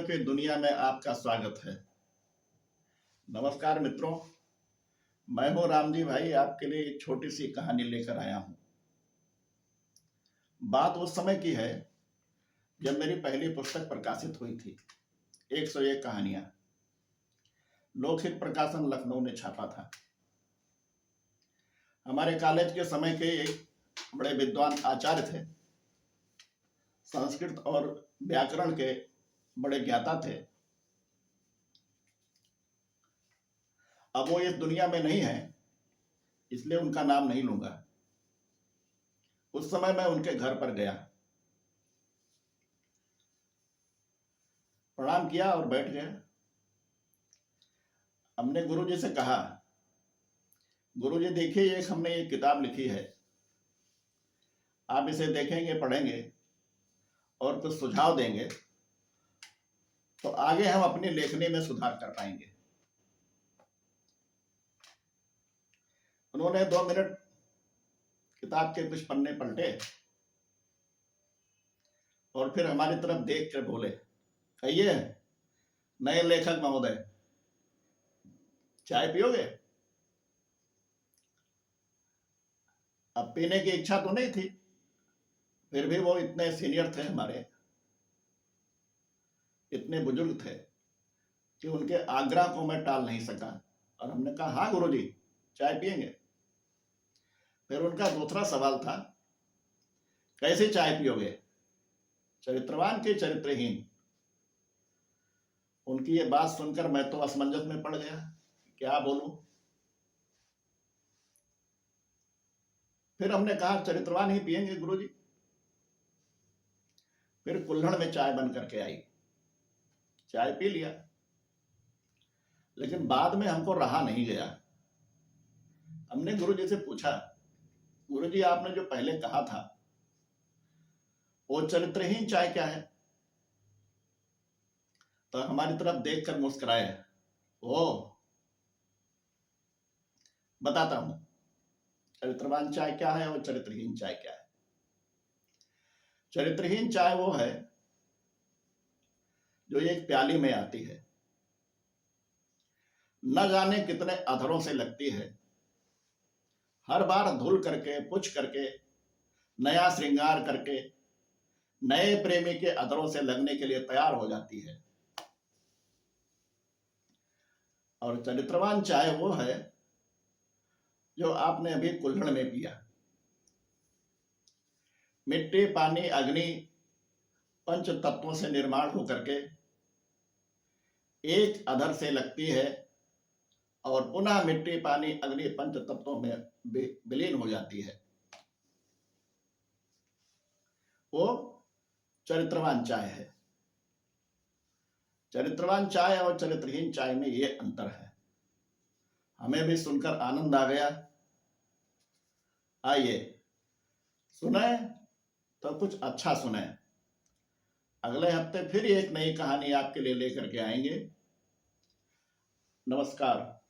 कहानियों की दुनिया में आपका स्वागत है। नमस्कार मित्रों, मैं हूं राम जी भाई, आपके लिए एक छोटी सी कहानी लेकर आया हूं। बात उस समय की है जब मेरी पहली पुस्तक प्रकाशित हुई थी, 101 कहानियां। लोकहित प्रकाशन लखनऊ ने छापा था। हमारे कॉलेज के समय के एक बड़े विद्वान आचार्य थे, संस्कृत और व्याकरण के बड़े ज्ञाता थे। अब वो इस दुनिया में नहीं है, इसलिए उनका नाम नहीं लूंगा। उस समय मैं उनके घर पर गया, प्रणाम किया और बैठ गया। हमने गुरुजी से कहा, गुरुजी देखिए, हमने एक किताब लिखी है, आप इसे देखेंगे, पढ़ेंगे और कुछ सुझाव देंगे तो आगे हम अपनी लेखनी में सुधार कर पाएंगे। उन्होंने 2 मिनट किताब के कुछ पन्ने पलटे और फिर हमारी तरफ देख कर बोले, कहिए नए लेखक महोदय, चाय पियोगे? अब पीने की इच्छा तो नहीं थी, फिर भी वो इतने सीनियर थे, हमारे इतने बुजुर्ग थे कि उनके आग्रह को मैं टाल नहीं सका और हमने कहा, हाँ गुरुजी, चाय पिएंगे। फिर उनका दूसरा सवाल था, कैसे चाय पियोगे? चरित्रवान के चरित्रहीन? उनकी ये बात सुनकर मैं तो असमंजस में पड़ गया, क्या बोलूं। फिर हमने कहा, चरित्रवान ही पिएंगे गुरुजी। फिर कुल्हड़ में चाय बन करके आई, चाय पी लिया। लेकिन बाद में हमको रहा नहीं गया। हमने गुरुजी से पूछा, गुरुजी आपने जो पहले कहा था वो चरित्रहीन चाय क्या है? तो हमारी तरफ देखकर मुस्कुराए, ओ बताता हूं, चरित्रवान चाय क्या है और चरित्रहीन चाय क्या है। चरित्रहीन चाय वो है जो एक प्याली में आती है, न जाने कितने अधरों से लगती है, हर बार धुल करके पुछ करके नया श्रृंगार करके नए प्रेमी के अधरों से लगने के लिए तैयार हो जाती है। और चरित्रवान चाय वो है जो आपने अभी कुल्हड़ में पिया। मिट्टी, पानी, अग्नि, पंच तत्वों से निर्माण होकर के एक अधर से लगती है और पुनः मिट्टी, पानी, अग्नि, पंच तत्वों में विलीन हो जाती है। वो चरित्रवान चाय है। चरित्रवान चाय और चरित्रहीन चाय में ये अंतर है। हमें भी सुनकर आनंद आ गया। आइए सुने तो कुछ अच्छा सुने। अगले हफ्ते फिर एक नई कहानी आपके लिए लेकर के आएंगे। नमस्कार।